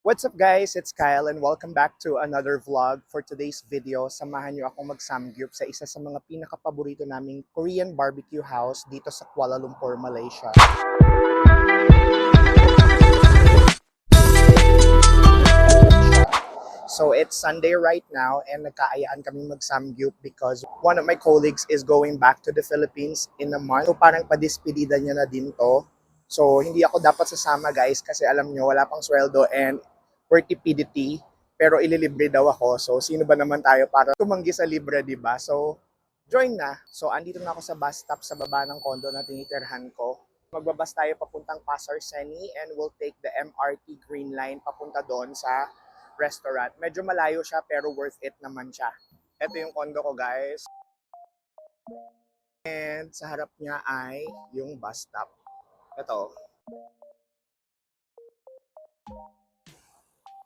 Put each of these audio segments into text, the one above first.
What's up guys? It's Kyle and welcome back to another vlog. For today's video, samahan niyo akong mag-samgyup sa isa sa mga pinaka-paborito naming Korean barbecue house dito sa Kuala Lumpur, Malaysia. So it's Sunday right now and nagkaayaan kaming mag-samgyup because one of my colleagues is going back to the Philippines in a month. So parang padispedida niya na din to. So hindi ako dapat sasama guys kasi alam nyo wala pang sweldo and for TPDT pero ililibre daw ako. So sino ba naman tayo para tumanggi sa libre, di ba? So join na. So andito na ako sa bus stop sa baba ng condo na tinitirhan ko. Magbabas tayo papuntang Pasar Seni and we'll take the MRT Green Line papunta doon sa restaurant. Medyo malayo siya pero worth it naman siya. Ito yung condo ko guys. And sa harap niya ay yung bus stop. Ito.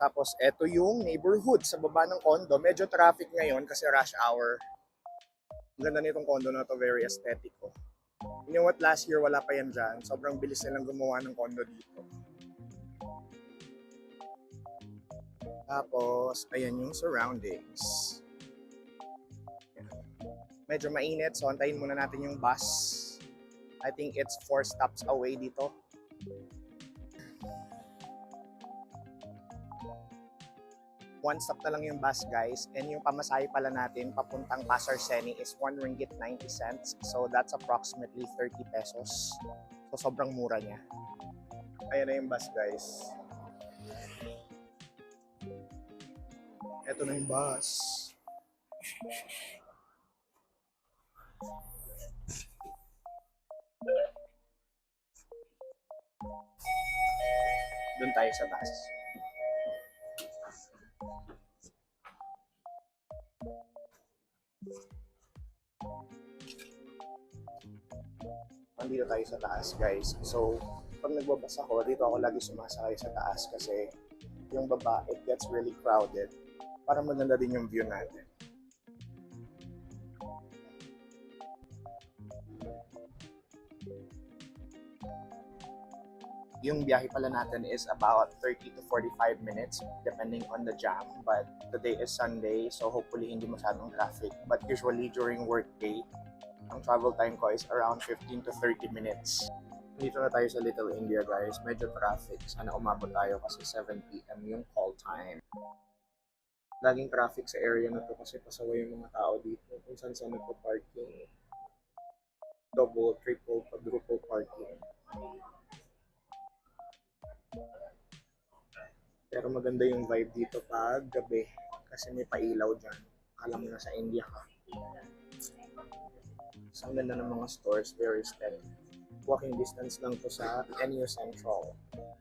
Tapos ito yung neighborhood sa baba ng condo. Medyo traffic ngayon kasi rush hour. Ang ganda nitong condo na to, very aesthetic ko. You know what, last year wala pa yan dyan. Sobrang bilis nilang gumawa ng condo dito. Tapos, ayan yung surroundings. Ayan. Medyo mainit, so antayin muna natin yung bus. I think it's 4 stops away dito. One stop na lang yung bus guys, and yung pamasahe pala natin papuntang Pasar Seni is 1 ringgit 90 cents. So that's approximately 30 pesos. So sobrang mura niya. Ayan na yung bus guys. Ito na yung bus. Doon tayo sa taas. Nandito tayo sa taas guys. So, pag nagbabas ako, dito ako lagi sumasakay sa taas kasi yung baba, it gets really crowded. Para maganda din yung view natin. Yung biyahe pala natin is about 30 to 45 minutes depending on the jam. But today is Sunday, so hopefully hindi masyadong traffic. But usually during work day, ang travel time ko is around 15 to 30 minutes. Dito na tayo sa Little India guys. Medyo traffic. Sana umabot tayo kasi 7 p.m. yung call time. Laging traffic sa area na to kasi pasaway yung mga tao dito. Kung saan saan nagpo-parking. Double, triple, quadruple parking. Pero maganda yung vibe dito pag gabi kasi may pailaw dyan. Alam mo na sa India ka. So, ang ganda ng mga stores, very steady. Walking distance lang to sa NU Central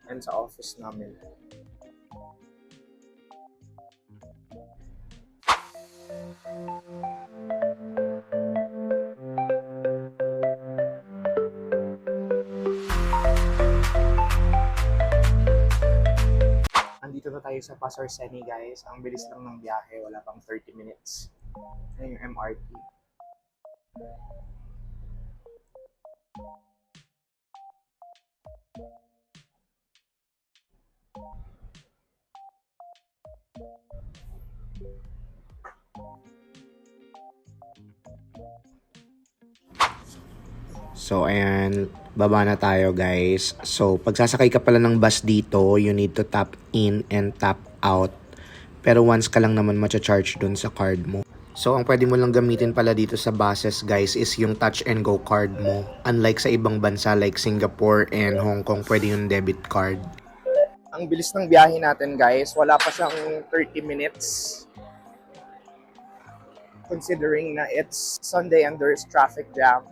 and sa office namin. Andito na tayo sa Pasar Seni guys. Ang bilis lang ng biyahe, wala pang 30 minutes. Ayan yung MRT. So, ayan, baba na tayo guys. So, pag sasakay ka pala ng bus dito, you need to tap in and tap out. Pero once ka lang naman macha-charge dun sa card mo. So, ang pwede mo lang gamitin pala dito sa buses guys is yung touch and go card mo. Unlike sa ibang bansa like Singapore and Hong Kong, pwede yung debit card. Ang bilis ng biyahe natin guys. Wala pa siyang 30 minutes. Considering na it's Sunday and there's traffic jam.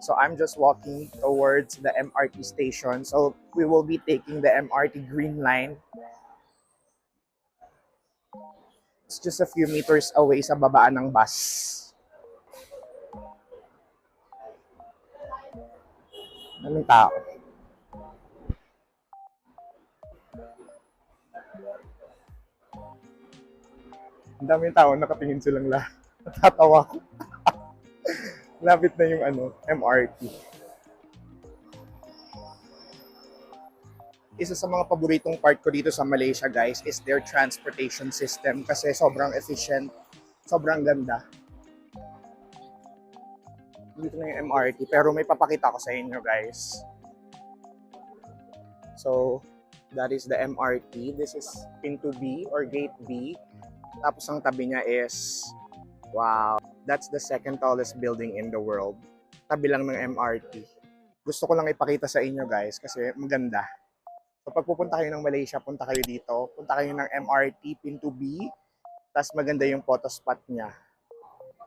So I'm just walking towards the MRT station. So we will be taking the MRT Green Line. It's just a few meters away sa babaan ng bus. Anong tao? Ang daming tao, nakatingin silang lahat. Natatawa ko. Lapit na yung MRT. isa sa mga paboritong part ko dito sa Malaysia, guys, is their transportation system kasi sobrang efficient, sobrang ganda. Dito na yung MRT, pero may papakita ko sa inyo, guys. So, that is the MRT. This is Pinto B or Gate B. Tapos ang tabi niya is, wow, that's the second tallest building in the world. Tabi lang ng MRT. Gusto ko lang ipakita sa inyo, guys, kasi maganda. So pag pupunta kayo ng Malaysia, punta kayo dito. Punta kayo ng MRT, Pinto B. Tapos maganda yung photo spot niya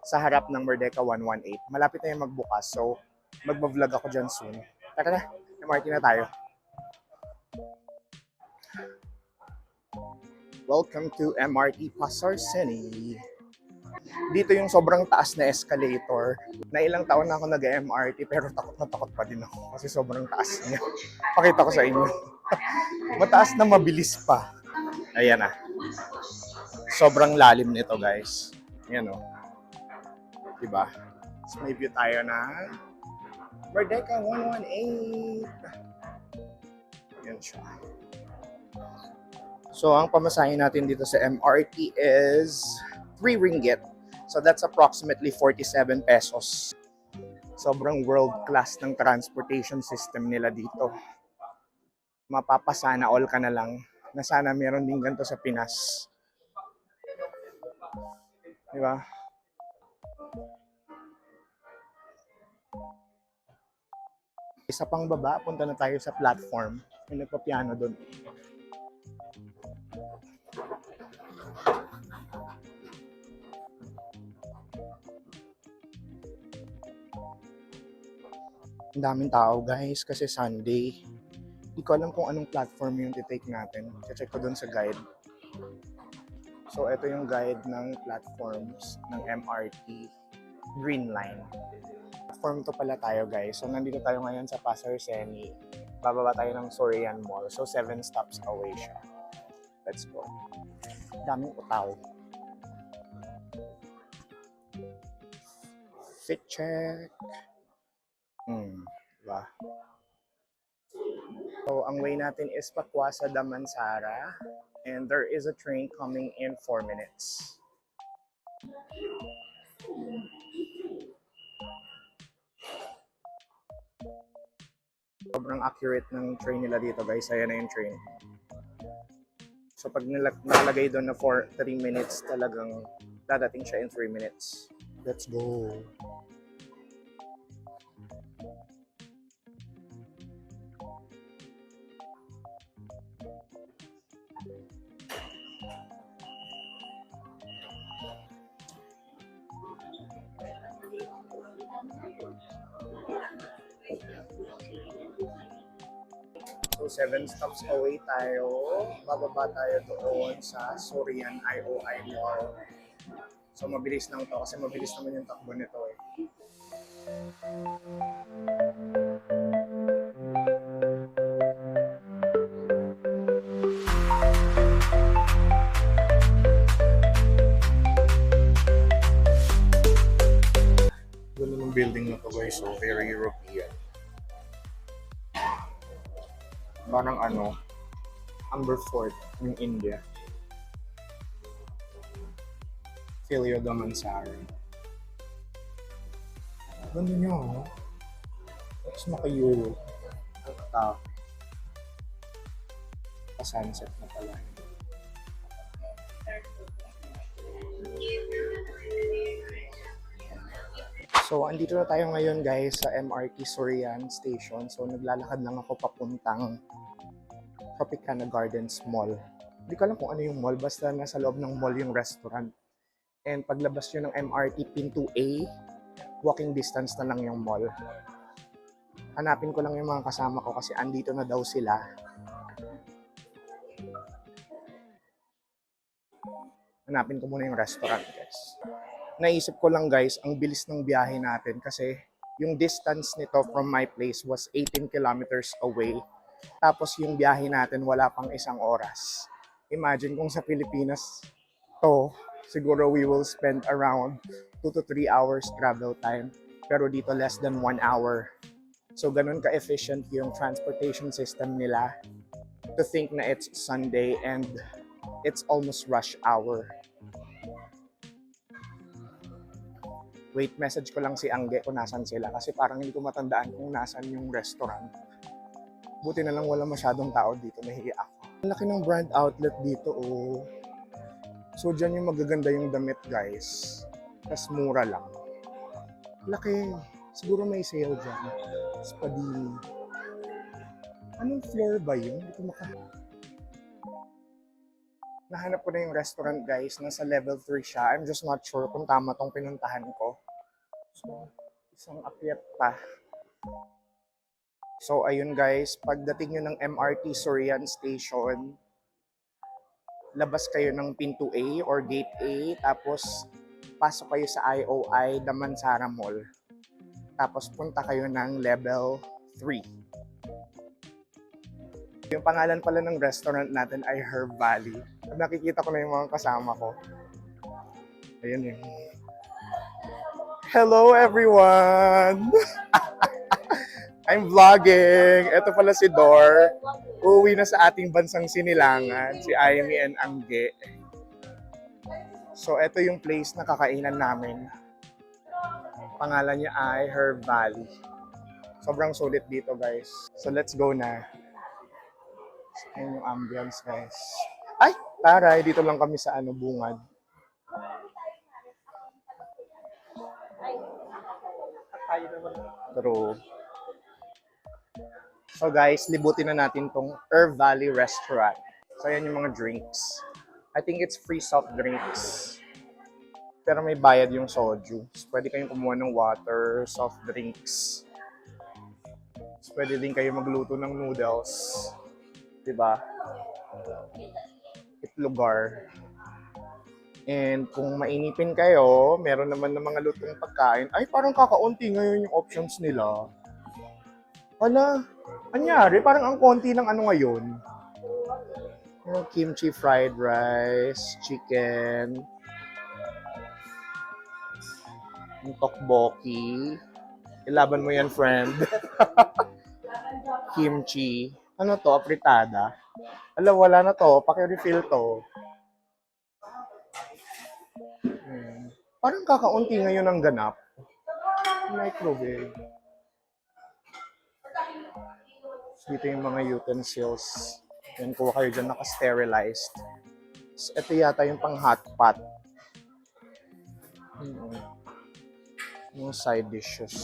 sa harap ng Merdeka 118. Malapit na yung magbukas. So magbablog ako dyan soon. Tara na, MRT na tayo. Welcome to MRT Pasar City. Dito yung sobrang taas na escalator. Na ilang taon na ako nag-MRT pero takot pa din ako kasi sobrang taas niya. Pakita ko sa inyo. Mataas na mabilis pa. Ayan na. Sobrang lalim nito, guys. Ayan o. Diba? So, may view tayo na Merdeka 118. Ayan siya. So, ang pamasahin natin dito sa MRT is 3 ringgit. So, that's approximately 47 pesos. Sobrang world-class ng transportation system nila dito. Mapapasana all ka na lang na sana meron din ganito sa Pinas. Diba? Isa pang baba, punta na tayo sa platform. May nagpa-piano doon. Ang daming tao, guys, kasi Sunday. Hindi ko alam kung anong platform yung titake natin. Check ko doon sa guide. So, ito yung guide ng platforms ng MRT Green Line. Platform to pala tayo, guys. So, nandito tayo ngayon sa Pasar City. Bababa tayo ng Sorian Mall. So, 7 stops away siya. Let's go. Daming utaw. Fit check. Diba? So, ang way natin is Pakwasa Damansara. And there is a train coming in 4 minutes. Sobrang accurate ng train nila dito, guys. Ayan na yung train. So, pag nakalagay doon na for 3 minutes, talagang dadating siya in 3 minutes. Let's go. So, 7 stops away tayo. Bababa tayo doon sa Sorian IOI Mall. So, mabilis lang to kasi mabilis naman yung takbo nito eh. Ganda ng building na to, guys. So, very European. Parang Amber Fort ng India. Filio Damansara. Ganda niya, oh. Tapos maka-Euro. Pa-sunset na pala. So, andito na tayo ngayon, guys, sa MRT Sorian Station. So, naglalakad lang ako papuntang Tropicana Gardens Mall. Hindi ko alam kung ano yung mall, basta nasa loob ng mall yung restaurant. And paglabas nyo ng MRT Pinto A, walking distance na lang yung mall. Hanapin ko lang yung mga kasama ko kasi andito na daw sila. Hanapin ko muna yung restaurant, guys. Naisip ko lang, guys, ang bilis ng biyahe natin kasi yung distance nito from my place was 18 kilometers away. Tapos yung biyahe natin wala pang 1 oras. Imagine kung sa Pilipinas to, siguro we will spend around 2 to 3 hours travel time. Pero dito less than 1 hour. So ganun ka-efficient yung transportation system nila. To think na it's Sunday and it's almost rush hour. Wait, message ko lang si Angge kung nasan sila kasi parang hindi ko matandaan kung nasan yung restaurant. Buti na lang wala masyadong tao dito, nahiya ako. Ang laki ng brand outlet dito, oh. So, dyan yung magaganda yung damit, guys. Tapos mura lang. Laki. Siguro may sale dyan. Spadini. Anong floor ba yun? Hindi ko Nahanap ko na yung restaurant, guys. Nasa level 3 siya. I'm just not sure kung tama tong pinuntahan ko. So, isang akyat pa. So, ayun guys. Pagdating nyo ng MRT Sorian Station, labas kayo ng Pinto A or Gate A. Tapos, pasok kayo sa IOI Damansara Mall. Tapos, punta kayo ng level 3. Yung pangalan pala ng restaurant natin ay Herb Valley. Nakikita ko na yung mga kasama ko. Ayun yun. Hello everyone! I'm vlogging. Ito pala si Dor. Uuwi na sa ating bansang sinilangan, si Amy and Angge. So, ito yung place na kakainan namin. Pangalan niya ay Herb Valley. Sobrang sulit dito, guys. So, let's go na. Ayan yung ambience, guys. Ay! Taray! Dito lang kami sa bungad. True. So guys, libutin na natin tong Herb Valley Restaurant. So ayan yung mga drinks. I think it's free soft drinks. Pero may bayad yung soju. So, pwede kayong kumuha ng water, soft drinks. So, pwede din kayo magluto ng noodles. Diba? Itlugar. And kung mainipin kayo, meron naman ng mga lutong pagkain. Ay, parang kakaunti ngayon yung options nila. Wala. Anyari, parang ang konti ng ngayon. Yung kimchi fried rice, chicken, yung tteokbokki. Ilaban mo yan, friend. Kimchi. Ano to? Apritada. Alam, wala na to. Paki-refill to. Parang kakaunti ngayon ang ganap. Microwave. Dito yung mga utensils. Yan, kuha kayo dyan naka-sterilized. So, ito yata yung pang hot pot. Yung side dishes.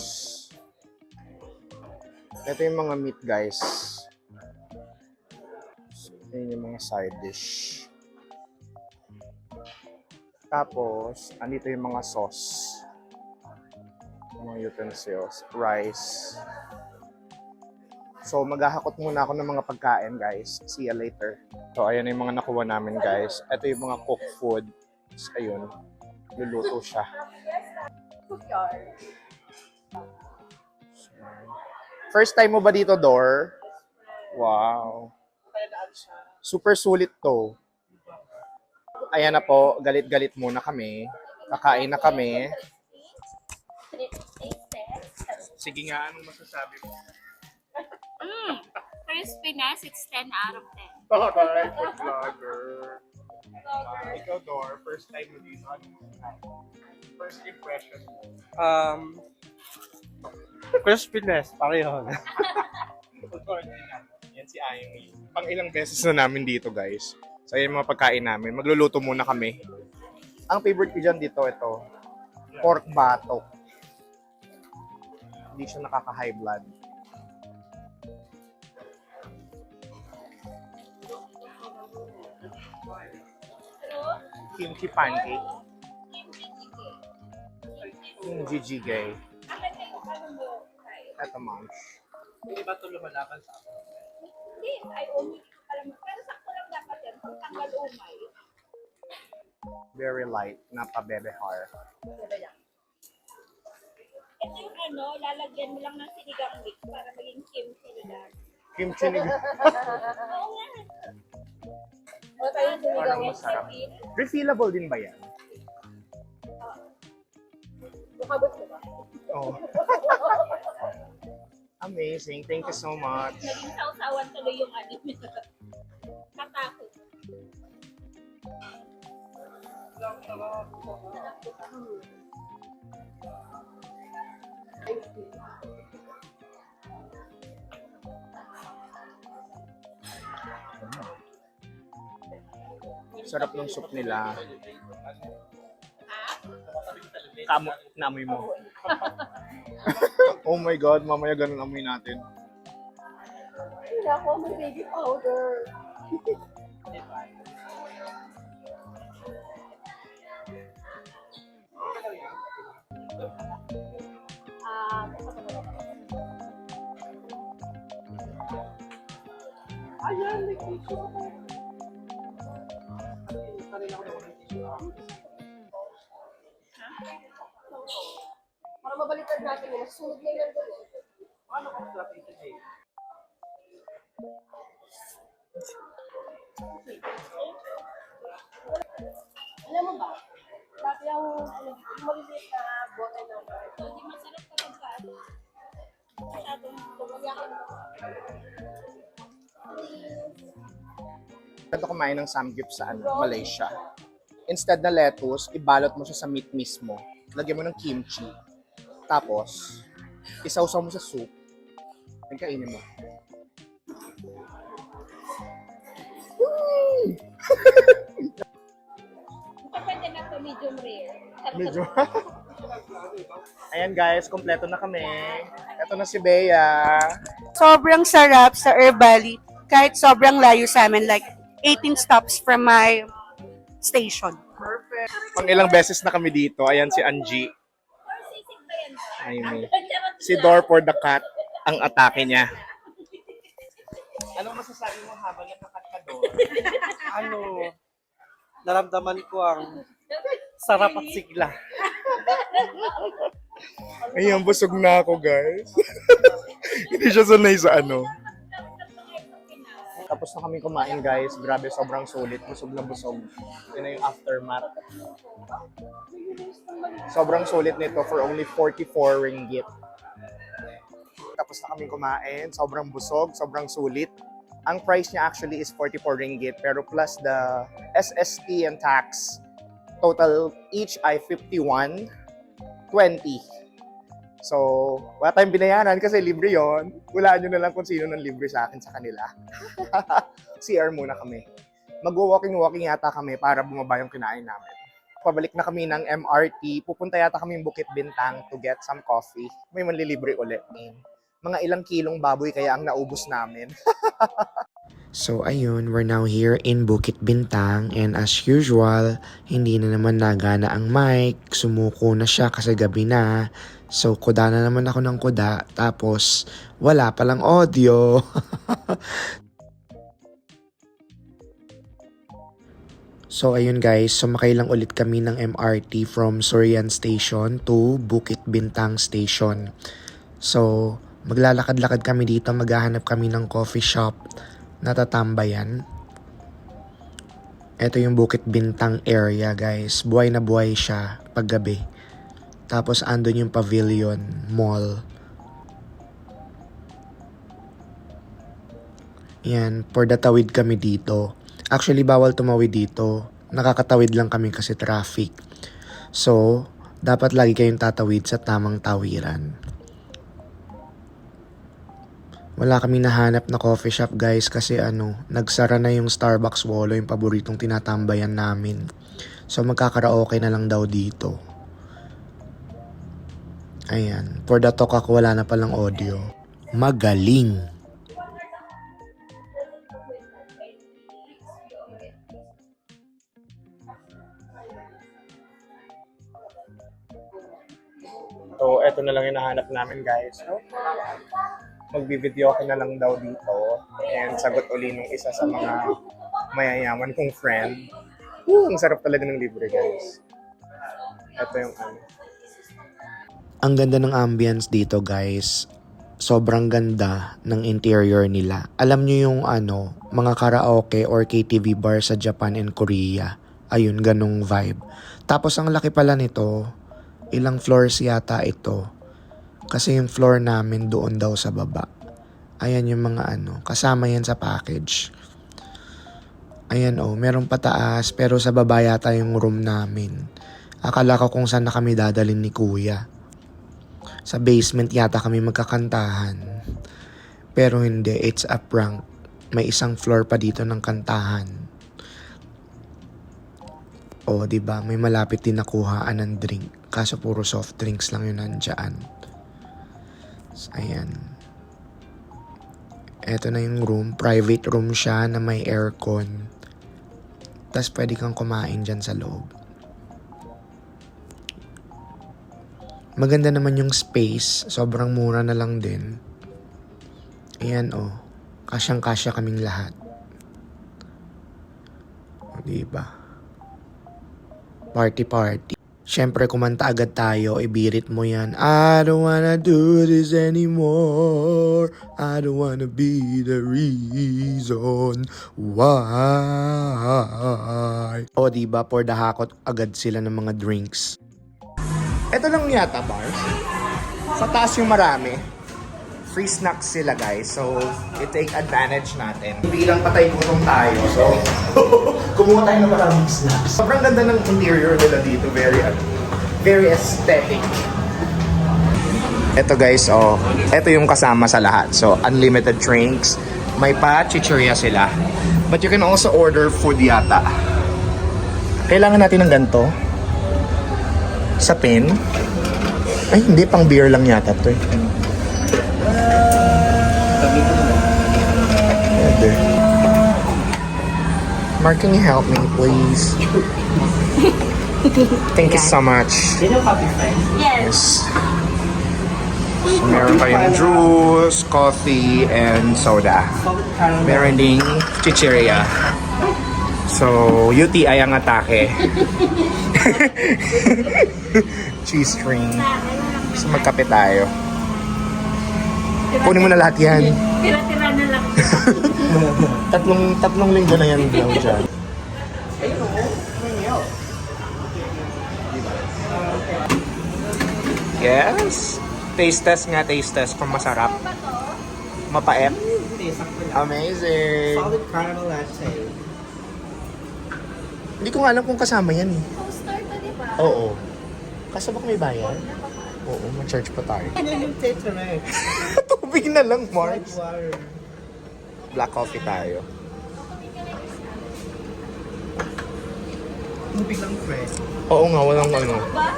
Ito yung mga meat, guys. So, yun yung mga side dish. Tapos, andito yung mga sauce. Mga utensils. Rice. So, maghahakot muna ako ng mga pagkain, guys. See you later. So, ayan yung mga nakuha namin, guys. Ito yung mga cooked food. So, ayun. Luluto siya. First time mo ba dito, Dor? Wow. Super sulit to. Ayan na po, galit-galit muna kami. Kakain na kami. Sige nga, anong masasabi mo? Crispiness, it's 10 out of 10. Alright, food vlogger. Ikaw, Dor, first time mo dito. First impression mo? Crispiness, pareho. Yan si Amy. Pang ilang beses na namin dito, guys. So, yan yung mga pagkain namin. Magluluto muna kami. Ang favorite ko dyan dito, ito. Pork batok. Hindi siya nakaka-high blood. Kimchi pancake. Yung jijigay. Ito, moms. Hindi ba ito lumalaban sa akin? Hindi, ay umay ko pala. Pero sakto lang dapat yan. Pag tanggal umay. Very light na pa-bebehar. Ito yung lalagyan mo lang ng sinigang mix para maging kimchi nila. Kimchi ni... Oo nga. O tayo Parang masarap. Refillable din ba yan? Bukabot mo ba? Oh. Amazing. Thank you so much. Naging sausawan tuloy yung Katakot. Sarap ng soup nila. Namoy mo. Oh my God, mamaya ganun amoy natin. Hindi ako, may baby powder. Ayan, may tissue. Para mabalikan natin yun, susunod na yun doon. Alam mo ba? Dati yung maliliit na bote ng hindi masarap kapag ka masyadong tumayakan. Ito kumain ng samgyup sa Malaysia. Instead na lettuce, ibalot mo siya sa meat mismo. Lagyan mo ng kimchi. Tapos, isawsaw mo sa soup. Nagkainin mo. Pwede na ito medium rare. Medyo. Ayan guys, kompleto na kami. Ito na si Bea. Sobrang sarap sa Herbali. Kahit sobrang layo sa amin, like 18 stops from my station. Pang ilang beses na kami dito. Ayan si Angie. Sisig ba yan? Amy. Si Dor for the cat ang atake niya. Anong masasabi mo habang nakakat ka, Dor? Ano, naramdaman ko ang sarap at sigla. Ayan, busog na ako, guys. Hindi siya sanay sa ano. Tapos na kami kumain, guys. Grabe, sobrang sulit. Busog na busog. Yun na yung aftermath. Sobrang sulit nito for only 44 ringgit. Tapos na kami kumain. Sobrang busog, sobrang sulit. Ang price niya actually is 44 ringgit. Pero plus the SST and tax, total each ay 51.20. So, wala tayong binayaran kasi libre yon. Hulaan nyo na lang kung sino nang libre sa akin sa kanila. CR muna kami. Mag-walking-walking yata kami para bumaba yung kinain namin. Pabalik na kami ng MRT. Pupunta yata kami Bukit Bintang to get some coffee. May manlilibre ulit. Mga ilang kilong baboy kaya ang naubos namin. So ayun, we're now here in Bukit Bintang and as usual, hindi na naman nagana ang mic, sumuko na siya kasi gabi na. So kuda na naman ako ng kuda, tapos wala palang audio. So ayun guys, sumakay lang ulit kami ng MRT from Sorian Station to Bukit Bintang Station. So maglalakad-lakad kami dito, maghahanap kami ng coffee shop na tatambayan. Ito yung Bukit Bintang area guys, buhay na buhay siya paggabi. Tapos andun yung Pavilion Mall. Yan, for the tawid kami dito. Actually, bawal tumawid dito. Nakakatawid lang kami kasi traffic. So, dapat lagi kayong tatawid sa tamang tawiran. Wala kami nahanap na coffee shop guys kasi nagsara na yung Starbucks Wolo, yung paboritong tinatambayan namin. So, magkakaraoke na lang daw dito. Ayan, for the talk ako wala na palang audio. Magaling! So, eto na lang yung nahanap namin, guys. So, magbibideo ko na lang daw dito. And sagot uli nung isa sa mga mayayaman kong friend. Ang sarap talaga ng libre, guys. Ito yung Ang ganda ng ambience dito guys. Sobrang ganda ng interior nila. Alam nyo yung mga karaoke or KTV bar sa Japan and Korea. Ayun, ganong vibe. Tapos ang laki pala nito, ilang floors yata ito. Kasi yung floor namin doon daw sa baba. Ayan yung mga kasama yan sa package. Ayan oh, meron pataas pero sa baba yata yung room namin. Akala ko kung saan na kami dadalhin ni kuya. Sa basement yata kami magkakantahan. Pero hindi, it's a prank. May isang floor pa dito ng kantahan. O, di ba? May malapit din nakuhaan ng drink. Kaso puro soft drinks lang yun nandyan. So, ayan. Eto na yung room. Private room siya na may aircon. Tapos pwede kang kumain dyan sa loob. Maganda naman yung space. Sobrang mura na lang din. Ayan oh. Kasyang-kasya kaming lahat. O, diba? Party. Siyempre, kumanta agad tayo. Ibirit mo yan. I don't wanna do this anymore. I don't wanna be the reason why. O, diba? For the hakot agad sila ng mga drinks. Ito lang yata, bars. Sa taas yung marami. Free snacks sila, guys. So, i-take advantage natin. Bilang patay gutom tayo. So, kumuha tayo ng maraming snacks. Sobrang ganda ng interior nila dito. Very aesthetic. Ito guys, oh. Ito yung kasama sa lahat. So, unlimited drinks. May pa-chichirya sila. But you can also order food yata. Kailangan natin ng ganito. Sa pen. Ay, hindi. Pang beer lang yata to eh. Pwede. Mark, can you help me, please? Thank you so much. Yes. So, meron tayong juice, coffee, and soda. Meron ding chichirya. So, UTI ang atake. Cheese string. So, magkape tayo. Kunin mo na lahat yan. Tira-tira na lang. tatlong linggo na yan daw dyan. Yes. Taste test nga, taste test kung masarap. Mapait. Amazing. Solid caramel latte. Hindi ko nga alam kung kasama yan eh. Poster to, di ba? Oo. Kaso baka may bayan? Oo, ma-charge pa tayo. Ano yung tetra Tubig na lang, Mars. water. Black coffee tayo. Tubig lang fresh. Oo nga, walang ano. Ba?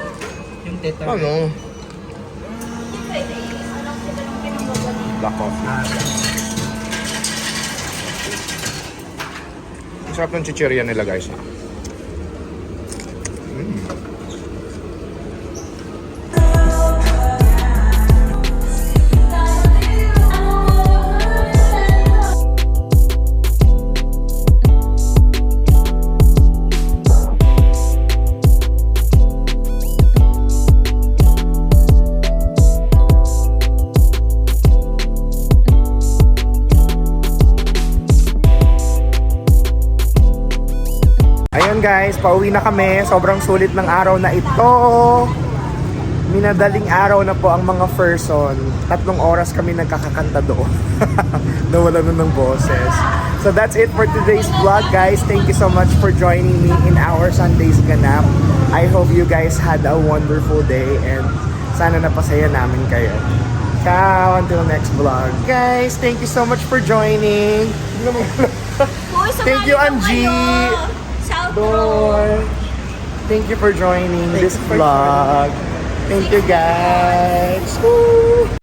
Yung tetra. Ano? Pwede. Anong sila nung pinamagawa? Black coffee. Ang sarap ng chichirya nila, guys. Ayun guys, pauwi na kami. Sobrang sulit ng araw na ito. Minadaling araw na po ang mga person. 3 oras kami nagkakakanta doon. Nawala na ng boses. So that's it for today's vlog, guys. Thank you so much for joining me in our Sunday's Ganap. I hope you guys had a wonderful day and sana napasaya namin kayo. Ciao! Until next vlog. Guys, thank you so much for joining. Thank you, Angie! Shout Door. Thank you for joining this vlog. Thank you guys. Woo!